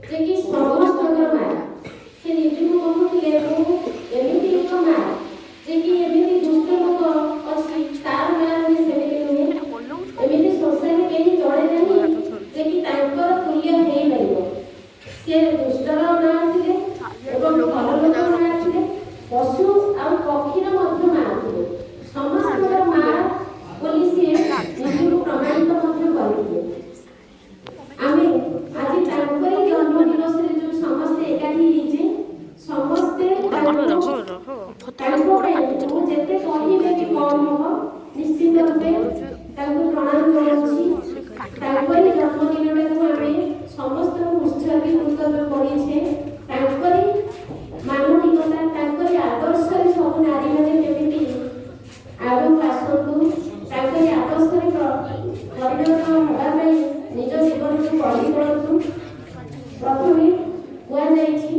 जे कि समस्त माँ से निजक कहूले एमती एक माँ जे कि एमती दुष्ट लोक अच्छी तार माँ सेमती नुहे एमती संसार कहीं जड़े नहीं जे कि तुल्य हो सी दुष्टर माँ थे भल लोक माँ थे पशु आ पक्षीर माँ थे समस्त माँ बोली सी निजक प्रमाणित करते आमे आज तांकरी जन्म दिवस रे जो समस्त एकाठी हिचे समस्ते तांको मु जेते कहिबे कि कम हो निश्चित रूपे तांको प्रणाम करूछी तांकरी जन्म दिन रे आमे समस्त उत्सर्गीकृत करिछे तांकरी मानविकता तांकरी आदर्श रे सब नारी माने केमिति आगु आसतु तांकरी आदर्श रे परिवर्तन होगा ପାଇଁ निज जीवन को पढ़ी पड़तु प्रथमे हुआ जाइछि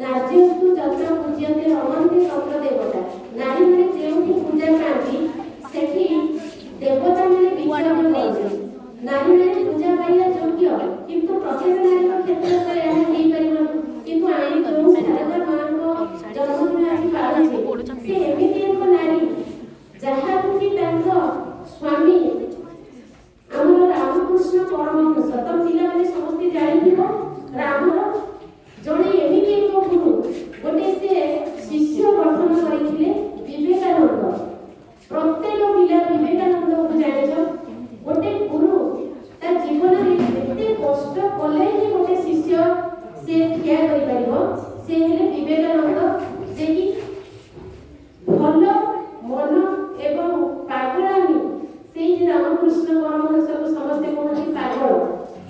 नार्यस्तु जत्र पूज्यते रमन्ते तत्र देवता नारी माने जेउठी पूजा पाती सेठी देवता माने विचरण करते नारी माने पूजा पाइया योग्य किंतु प्रत्येक नारी क्षेत्र रे यह नहीं परिमा किंतु आनी जो सारदा मान को जन्मदिन आज पाळिछे से एमिति एक नारी जहा कि तांको स्वामी आमर रामकृष्ण परमहंस तो पिला माने समस्त जानि राम जड़े एमिति एक गुरु गोटे से शिष्य गठन करथिले विवेकानंद प्रत्येक पिला विवेकानंद को जानिछ गोटे गुरु ता जीवन रे एते कष्ट कले ही गोटे शिष्य से ठिया करि परिबो से हेले विवेकानंद जे कि भल मन एवं पागलामी से रामकृष्ण परमहंस को समस्ते कहते पागल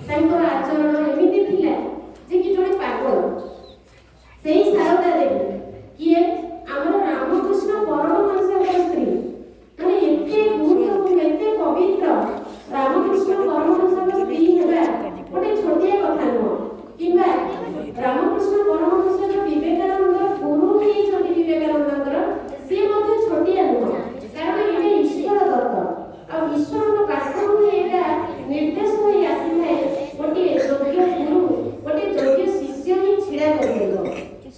तांकर आचरण एमिति थिला जे कि जड़े पागल से शारदा देवी किए आमर रामकृष्ण परमहंस स्त्री माने एते गुरुत्व एते पवित्र रामकृष्ण परमहंस स्त्री हेबा गोटे छोटिया कथा न किबा रामकृष्ण परमहंस विवेकानंद गुरु ही छोटी विवेकानंदर से मध्ये छोटिया न कारण ये ईश्वर दत्त आ ईश्वर पाखु एटा निर्देश होई आसी है गोटे योग्य गुरु गोटे योग्य शिष्य ही छिड़ा करदेबो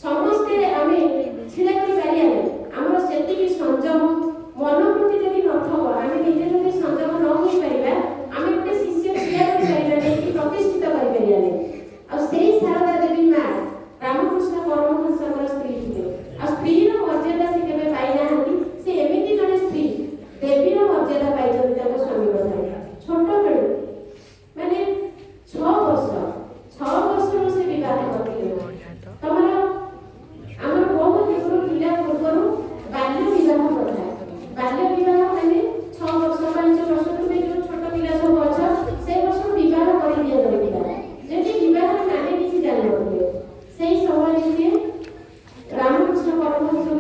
समस्ते आमे छिड़ा करि पारिया हमर सेति की संयम मनोवृत्ति जदि नथबो आमे निजे जदि संयम न होई परिबा आमे गोटे शिष्य छिड़ा करि परिबा नै प्रतिष्ठित करि परिया नै आ सेही शारदा देवी मां रामकृष्ण परमहंस स्त्री थिले आ स्त्री रो मर्यादा से केबे पाइ नाहंती से एमिति जने स्त्री देवी रो मर्यादा पाइ जति ताको स्वामी बधाई छोट बेलू माने 6 वर्ष से विवाह करथिले तमरा हमर बहुत गुरु पिला पूर्वरु बाल्य विवाह प्रथा बाल्य विवाह माने 6 वर्ष 5 वर्ष तुमे जो छोट पिला सब अछ से वर्ष विवाह करि दिया जाइला जेति विवाह माने किछि जानि नथिले सेही समय से रामकृष्ण परमहंस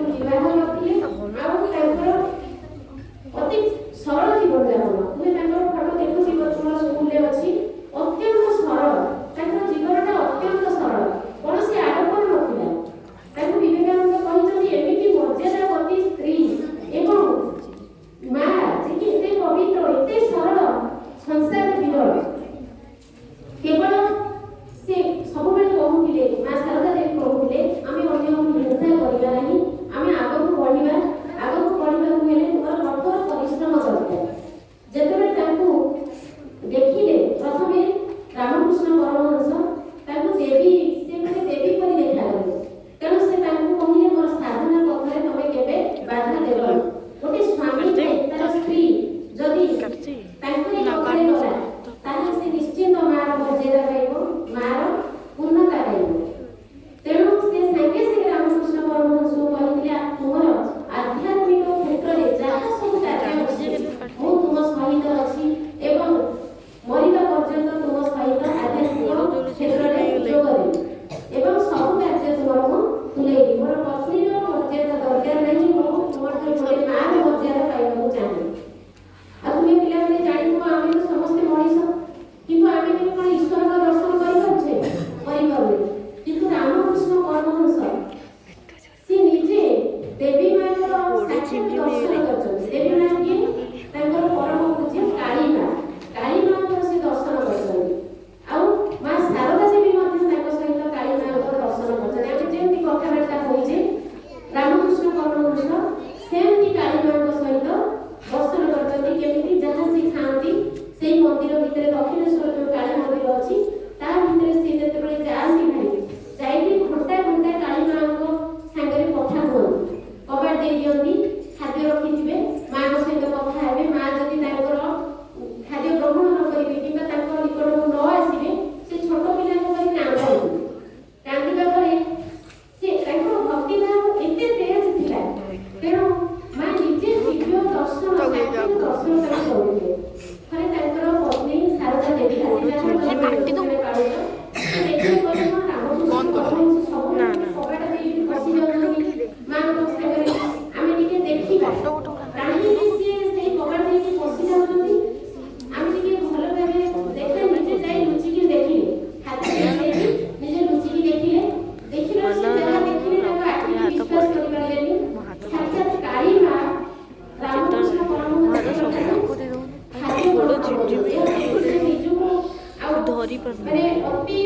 ମାନେ ଅତି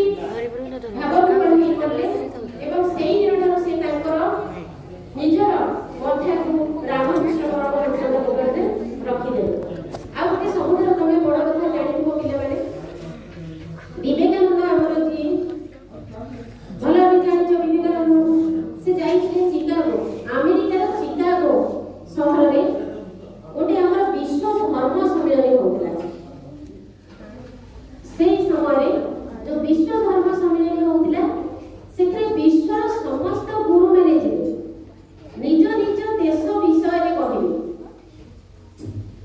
ଭାବବିହ୍ୱଳ ହୋଇପଡ଼ିଲେ ଏବଂ ସେଇ ଦିନଠାରୁ ସେ ତାଙ୍କର ନିଜର ମଧ୍ୟକୁ ରାମକୃଷ୍ଣ ପରମହଂସଙ୍କ ନିକଟରେ ରଖିଦେଲେ। ଆଉ ଗୋଟେ ସବୁଠାରୁ ତମେ ବଡ଼ କଥା ଜାଣିଥିବ ପିଲାମାନେ, ବିବେକାନନ୍ଦ ଆମର ଯିଏ ଭଲ ଭାବେ ଜାଣିଛ, ବିବେକାନନ୍ଦ ସେ ଯାଇଥିଲେ ଚିକାଗୋ, ଆମେରିକାର ଚିକାଗୋ ସହରରେ ଗୋଟେ ଆମର ବିଶ୍ୱ ଧର୍ମ ସମ୍ମିଳନୀ ହେଉଥିଲା। ସେଇ ସମୟରେ ଯୋଉ ବିଶ୍ୱ ଧର୍ମ ସମ୍ମିଳନୀ ହେଉଥିଲା ସେଥିରେ ବିଶ୍ୱର ସମସ୍ତ ଗୁରୁମାନେ ଯିବେ, ନିଜ ନିଜ ଦେଶ ବିଷୟରେ କହିବେ।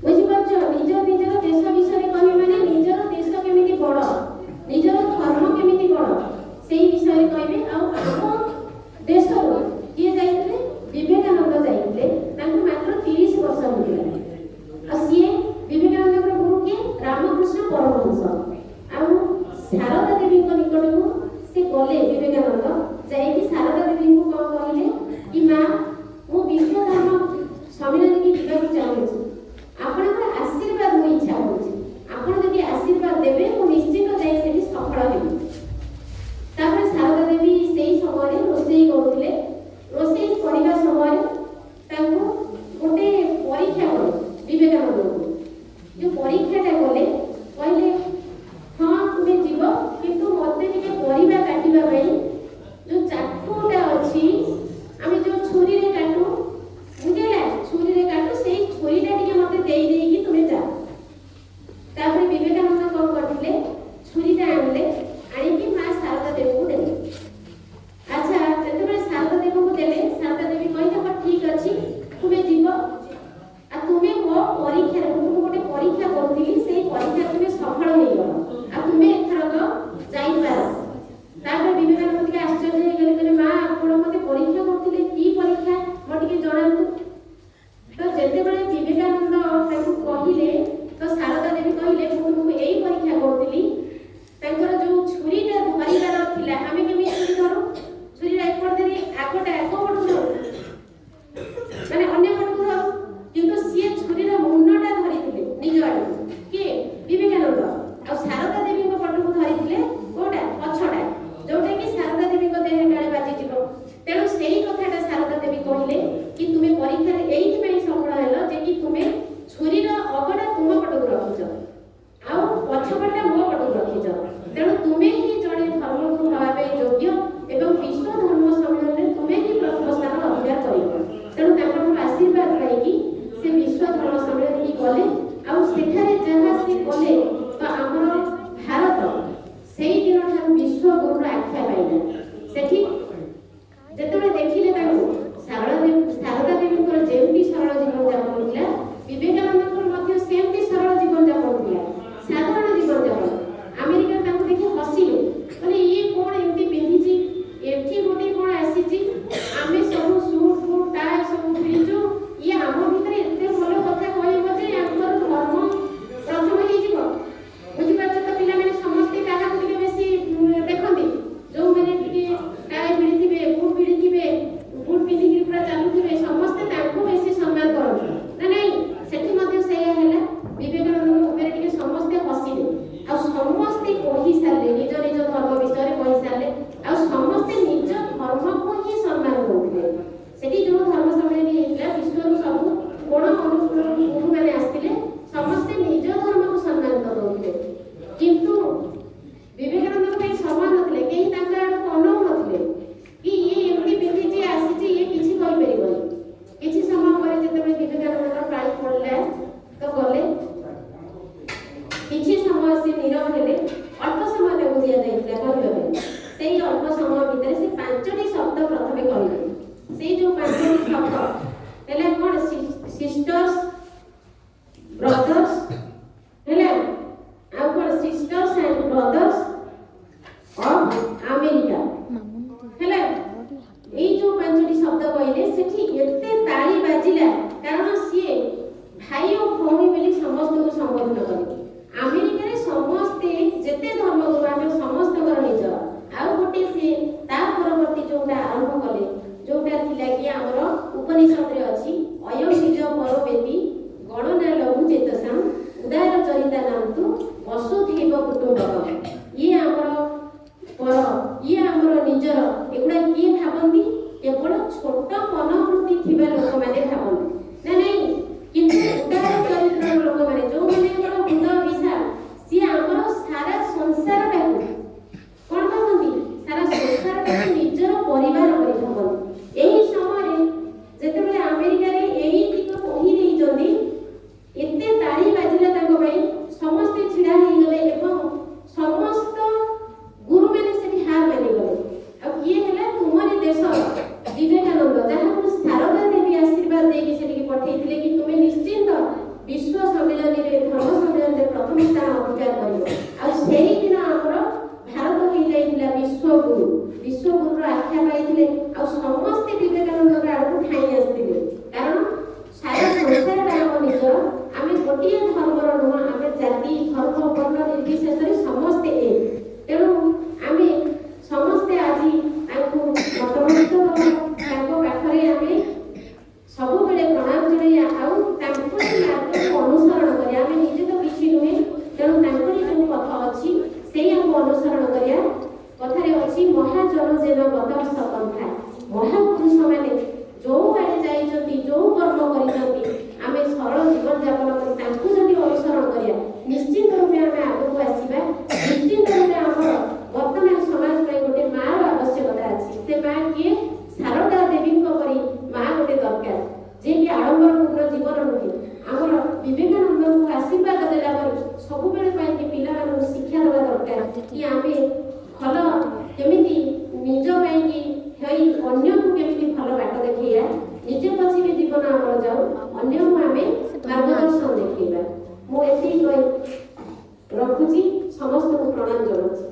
ବୁଝିପାରୁଛ? ନିଜର ଦେଶ ବିଷୟରେ କହିବେ ମାନେ ନିଜର ଦେଶ କେମିତି ବଡ଼, ନିଜର ଧର୍ମ କେମିତି ବଡ଼, ସେଇ ବିଷୟରେ କହିବେ। ଆଉ ଆମ ଦେଶରୁ କିଏ ଯାଇଥିଲେ? ବିବେକାନନ୍ଦ ଯାଇଥିଲେ। ତାଙ୍କୁ ମାତ୍ର 30 ବର୍ଷ ହୋଇଥିଲା। ଆଉ ସିଏ ବିବେକାନନ୍ଦଙ୍କର ଗୁରୁ କିଏ? ରାମକୃଷ୍ଣ ପରମହଂସ। ଆଉ ଶାରଦା ଦେବୀଙ୍କ ନିକଟକୁ ସେ ଗଲେ। ବିବେକାନନ୍ଦ ଯାଇକି ଶାରଦା ଦେବୀଙ୍କୁ କ'ଣ କହିଲେ କି ମା, ମୁଁ ବିଶ୍ୱ ଧର୍ମ ସମ୍ମିଳନୀକି ଯିବାକୁ ଚାହୁଁଛି, ଆପଣଙ୍କର ଆଶୀର୍ବାଦ ମୋ ଇଚ୍ଛା ହେଉଛି, ଆପଣ ଯଦି ଆଶୀର୍ବାଦ ଦେବେ ମୁଁ ନିଶ୍ଚିତ ଯାଇ ସେଠି ସଫଳ ହେବି। ତାପରେ ଶାରଦା ଦେବୀ ସେଇ ସମୟରେ ରୋଷେଇ କରୁଥିଲେ। ରୋଷେଇ କରିବା ସମୟରେ ତାଙ୍କୁ ଗୋଟେ ପରୀକ୍ଷା କଲେ ବିବେକାନନ୍ଦଙ୍କୁ। ଯୋଉ ପରୀକ୍ଷାଟା କଲେ, କହିଲେ ହଁ ତୁମେ ଯିବ, କିନ୍ତୁ ମୋତେ ଟିକେ ପରିବା କାଟିବା ପାଇଁ ଯୋଉ ଚାକୁଟା ଅଛି, ଆମେ ଯୋଉ ଛୁରୀରେ କାଟୁ, ବୁଝିଲା, ଛୁରୀରେ କାଟୁ, ସେଇ ଛୁରୀଟା ଟିକେ ମୋତେ ଦେଇ ଦେଇକି ତୁମେ ଯାଅ। ତାପରେ ବିବେକାନନ୍ଦ କ'ଣ କରିଥିଲେ? ଛୁରୀଟା ଆଣିଲେ, ଆଣିକି ମା ଶାରଦା ଦେବୀଙ୍କୁ ଦେଲେ। ଆଚ୍ଛା, ଯେତେବେଳେ ଶାରଦା ଦେବୀଙ୍କୁ ଦେଲେ, ଶାରଦା ଦେବୀ କହିଲେ ହଁ ଠିକ୍ ଅଛି, ତୁମେ ଯିବ, ଆଉ ତୁମେ ମୋ ପରୀକ୍ଷାରେ, ମୁଁ ଗୋଟେ ପରୀକ୍ଷା କରୁଥିଲି, ସେଇ ପରୀକ୍ଷାରେ ତୁମେ ସଫଳ ହେଇଗଲ, ଆଉ ତୁମେ ଏଥରକ ଯାଇପାର। ତାପରେ ବିବେକାନନ୍ଦ ଟିକେ ଆଶ୍ଚର୍ଯ୍ୟ ହେଇଗଲେ, କହିଲେ ମା ଆପଣ ମୋତେ ପରୀକ୍ଷା କରୁଥିଲେ, କି ପରୀକ୍ଷା ମୋ ଟିକେ ଜଣାନ୍ତୁ। ତ ଯେତେବେଳେ ବିବେକାନନ୍ଦ ତାଙ୍କୁ କହିଲେ, ତ ଶାରଦା ଦେବୀ କହିଲେ ମୁଁ ତୁମକୁ ଏଇ ପରୀକ୍ଷା କରୁଥିଲି। ତାଙ୍କର ଯୋଉ ଛୁରୀଟା ଧରିବାର ଥିଲା, ଆମେ କେମିତି ଛୁରୀ ଧରୁ? ଛୁରୀଟା ଏପଟ ଧରି ଆଗଟା ଏକ ପଟକୁ ଧରୁ, ମାନେ ଅନ୍ୟ ପଟକୁ ଧରୁ, କିନ୍ତୁ ସିଏ ଛୁରୀର ମୁଣ୍ଡଟା ଧରିଥିଲେ ନିଜ ଆଡ଼କୁ। କିଏ? ବିବେକାନନ୍ଦ। ଆଉ ଶାରଦା ଦେବୀଙ୍କ ପଟକୁ ଧରିଥିଲେ କୋଉଟା? ପଛଟା, ଯୋଉଟା କି ଶାରଦା ଦେବୀଙ୍କ ଦେହରେ କାଳେ ବାଜିଯିବ। ତେଣୁ ସେଇ କଥାଟା ଶାରଦା ଦେବୀ କହିଲେ କି ତୁମେ ପରୀକ୍ଷାରେ ଏଇଥିପାଇଁ ସଫଳ ହେଲ ଯେ କି ତୁମେ ଛୁରୀର ଅଗଟା ତୁମ ପଟକୁ ରଖିଛ, ଆଉ ପଛପଟା ମୋ ପଟକୁ ରଖିଛ। ତେଣୁ ତୁମେ ହିଁ ଜଣେ ଧର୍ମଗୁରୁ ହେବା ପାଇଁ ଯୋଗ୍ୟ ଏବଂ ବିଶ୍ୱ ଧର୍ମ ସମ୍ମିଳନୀରେ ତୁମେ ହିଁ ପ୍ରଥମ ସ୍ଥାନ ଅଧିକାର କରିବ। ତେଣୁ ତାଙ୍କଠୁ ଆଶୀର୍ବାଦ ପାଇକି ସେ ବିଶ୍ୱ ଧର୍ମ ସମ୍ମିଳନୀକି ଗଲେ। ଆଉ ସେଠାରେ ଯାହା ସେ କଲେ, ତ ଆମର ଭାରତ ସେଇ ଦିନଠାରୁ ବିଶ୍ୱଗୁରୁର ଆଖ୍ୟା ପାଇଲା। ସେଠି ଯେତେବେଳେ ଦେଖିଲେ ତାଙ୍କୁ, ଶାରଦା ଦେବୀଙ୍କର ଯେମିତି ସରଳ ଜୀବନଯାପନ ଥିଲା, ବିବେକାନନ୍ଦଙ୍କର ମଧ୍ୟ ସେମିତି ସରଳ ଜୀବନଯାପନ ଥିଲା, ସାଧାରଣ ଜୀବନଯାପନ। ଆମେରିକାରେ ତାଙ୍କୁ ଦେଖି ହସିଲେ, କହିଲେ ଇଏ କ'ଣ ଏମିତି ପିନ୍ଧିଛି, ଏଠି ଗୋଟେ କ'ଣ ଆସିଛି, ଆମେ ସବୁ ସୁଟ୍ ବୁଟ୍ ଟାଏ ସବୁ ପିନ୍ଧୁଛୁ, ଇଏ ଆମ ଭିତରେ ଏତେ ଭଲ କଥା କହିବ ଯେ ଆମର ଧର୍ମ ପ୍ରଥମ ହେଇଯିବ। ବୁଝିପାରୁଛ ତ ପିଲାମାନେ? ସମସ୍ତେ କାହାକୁ ଟିକେ ବେଶୀ ଦେଖନ୍ତି, ଯୋଉମାନେ ଟିକେ ଟାଏ ଭିଡ଼ିଥିବେ, ବୁଟ୍ ଭିଡ଼ିଥିବେ, ବୁଟ୍ ପିନ୍ଧିକି ପୁରା ଚାଲୁଥିବେ, ସମସ୍ତେ ତାଙ୍କୁ ବେଶୀ ସମ୍ମାନ କରନ୍ତି ନା ନାଇଁ? ସେଠି ମଧ୍ୟ ସେଇଆ ହେଲା। ବିବେକାନନ୍ଦଙ୍କ ଉପରେ ଟିକେ ସମସ୍ତେ ହସିଲେ, ଆଉ ସମସ୍ତେ କହିସାରିଲେ, ନିଜ ନିଜ ଧର୍ମ ବିଷୟରେ କହିସାରିଲେ, ଆଉ ସମସ୍ତେ ନିଜ ଧର୍ମକୁ ହିଁ ସମ୍ମାନ କରୁଥିଲେ। ସେଠି ଯୋଉ ଧର୍ମ ସମ୍ମିଳନୀ ହେଇଥିଲା, ବିଶ୍ୱରୁ ସବୁ କୋଣ ଅନୁକୂଳ ଗୁରୁମାନେ ଆସିଥିଲେ, ସମସ୍ତେ ନିଜ ଧର୍ମକୁ ସମ୍ମାନ କରୁଥିଲେ। କିନ୍ତୁ ବିବେକାନନ୍ଦଙ୍କ ପାଇଁ ସମୟ ନଥିଲେ, କେହି ତାଙ୍କ ଆଡ଼କୁ ଅନଉ ନଥିଲେ କି ଇଏ ଏମିତି ପିନ୍ଧିଛି ଆସିଛି, ଇଏ କିଛି କହିପାରିବନି। କିଛି ସମୟ ପରେ ଯେତେବେଳେ ବିବେକାନନ୍ଦଙ୍କ ପାଳି ପଡ଼ିଲା, ତ ଗଲେ, କିଛି ସମୟ ସେ ନୀରବ ହେଲେ। ଅଳ୍ପ ସମୟ ତାଙ୍କୁ ଦିଆଯାଇଥିଲା କହିବା ପାଇଁ। ସେଇ ଅଳ୍ପ ସମୟ ଭିତରେ ସେ 5ଟି ଶବ୍ଦ ପ୍ରଥମେ କହିଲେ। ସେଇ ଯୋଉ 5ଟି ଶବ୍ଦ ହେଲା କ'ଣ? ସିଷ୍ଟର୍ସ, ବ୍ରଦର୍ସ, ହେଲା, ଆଉ କ'ଣ? Sisters and brothers of America, ହେଲା। ଏଇ ଯୋଉ 5ଟି ଶବ୍ଦ କହିଲେ, ସେଠି ଏତେ ତାଳି ବାଜିଲା, କାରଣ ସିଏ ଭାଇ ଓ ଭଉଣୀ ବୋଲି ସମସ୍ତଙ୍କୁ ସମ୍ବୋଧନ କଲେ। ଆମେରିକାରେ ସମସ୍ତେ ଯେତେ ଧର୍ମଗୁରୁ ଆମେ ସମସ୍ତଙ୍କର ନିଜ। ଆଉ ଗୋଟେ ସେ ତା ପରବର୍ତ୍ତୀ ଯୋଉଟା ଆରମ୍ଭ କଲେ, ଯୋଉଟା ଥିଲା କି ଆମର ଉପନିଷଦରେ ଅଛି, ଅୟଂ ନିଜ ପରବେତି ଗଣନା ଲଘୁ ଚେତସାମ୍ ଥିଲା ବିଶ୍ୱଗୁରୁ। ବିଶ୍ୱଗୁରୁର ଆଖ୍ୟା ପାଇଥିଲେ ଆଉ ସମସ୍ତେ ବିବେକାନନ୍ଦଙ୍କ ଆଡ଼କୁ ଠାଇଁ ଆସିଥିଲେ। କାରଣ ସାରା ସଂସାରଟା ଆମ ନିଜର, ଆମେ ଗୋଟିଏ ଧର୍ମର ନୁହଁ, ଆମେ ଜାତି ଧର୍ମ ବର୍ଣ୍ଣ ନିର୍ବିଶେଷରେ ସମସ୍ତେ ଏକ। ତେଣୁ ଆମେ ସମସ୍ତେ ଆଜି ତାଙ୍କୁ ନତମସ୍ତକ ହେବା, ତାଙ୍କ ପାଖରେ ଆମେ ସବୁବେଳେ ପ୍ରଣାମ ଜଣାଇବା ଆଉ ତାଙ୍କରି ମାର୍ଗକୁ ଅନୁସରଣ କରିବା। ଆମେ ନିଜେ ତ କିଛି ନୁହେଁ, ତେଣୁ ତାଙ୍କରି ଯେଉଁ ପଥ ଅଛି ସେଇଆକୁ ଅନୁସରଣ କରିବା। କଥାରେ ଅଛି ମହାଜନ ଯେନ ବଦର୍ଶ ପନ୍ଥା। ମହାପୁରୁଷମାନେ ଯେଉଁ ଆଡ଼େ ଯାଇଛନ୍ତି, ଯେଉଁ କର୍ମ କରିଛନ୍ତି, ଆମେ ସରଳ ଜୀବନଯାପନ କରି ତାଙ୍କୁ ଯଦି ଅନୁସରଣ କରିବା ନିଶ୍ଚିତ ରୂପେ ଆମେ ଆଗକୁ ଆସିବା। ନିଶ୍ଚିତ ରୂପେ ଆମର ବର୍ତ୍ତମାନ ସମାଜ ପାଇଁ ଗୋଟେ ମାଆର ଆବଶ୍ୟକତା ଅଛି। ସେ ମା କିଏ? ଶାରଦା ଦେବୀଙ୍କ ପରି ମା ଗୋଟେ ଦରକାର, ଯିଏକି ଆଡ଼ମ୍ବରପୂର୍ଣ୍ଣ ଜୀବନ ନୁହେଁ। ଆମର ବିବେକାନନ୍ଦଙ୍କୁ ଆଶୀର୍ବାଦ ଦେଲା ପରେ ସବୁବେଳେ ପାଇଁକି ପିଲାମାନଙ୍କୁ ଶିକ୍ଷା ଦେବା ଦରକାର କି ଆମେ ଭଲ କେମିତି ନିଜ ପାଇଁକି ହେଇ ଅନ୍ୟକୁ କେମିତି ଭଲ ବାଟ ଦେଖେଇବା, ନିଜେ ପଛରେ ଜୀବନ ଆମର ଯାଉ, ଅନ୍ୟକୁ ଆମେ ମାର୍ଗଦର୍ଶନ ଦେଖେଇବା। ମୁଁ ଏତିକି କହି ରଖୁଛି, ସମସ୍ତଙ୍କୁ ପ୍ରଣାମ ଜଣାଉଛି।